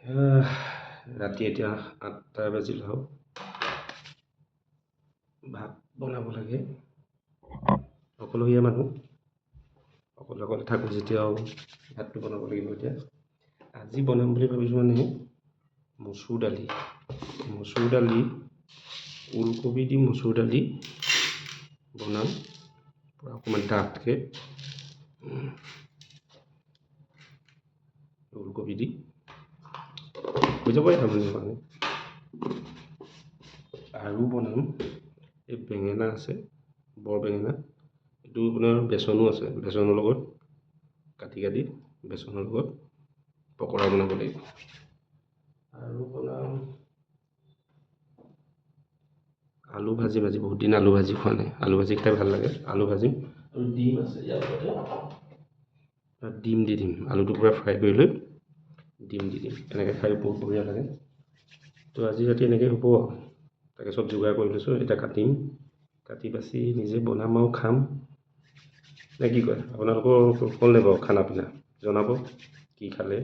ৰাতি এতিয়া 8টা বাজিল হওক ভাত বনাব লাগে অকলশৰীয়া মানুহ অকলে থাকোঁ যেতিয়া ভাতটো বনাব লাগিব এতিয়া আজি বনাম বুলি ভাবিছোঁ মানে মচুৰ দালি ওলকবি দি মচুৰ দালি বনাম অকণমান ডাঠকৈ ওলকবি দি হৈ যাব খাবলৈ মানে আৰু বনাম এই বেঙেনা আছে বৰ বেঙেনা এইটো আপোনাৰ বেচনো আছে বেচনৰ লগত কাটি বেচনৰ লগত পকৰা বনাব লাগিব আৰু বনাম আলু ভাজি বহুত দিন আলু ভাজি খোৱা নাই আলু ভাজি খাই ভাল লাগে আলু ভাজিম আৰু ডিম আছে ইয়াৰ লগতে ডিম দি দিম আলুটো পূৰা ফ্ৰাই কৰি লৈ ডিম দি দিম এনেকৈ খাই বহুত বঢ়িয়া লাগে তো আজি ৰাতি এনেকৈ হ'ব তাকে চব যোগাৰ কৰি লৈছোঁ এতিয়া কাটি বাচি নিজে বনাম আৰু খাম নে কি কয় আপোনালোকৰ হ'ল নে বাৰু খানা পিনা জনাব কি খালে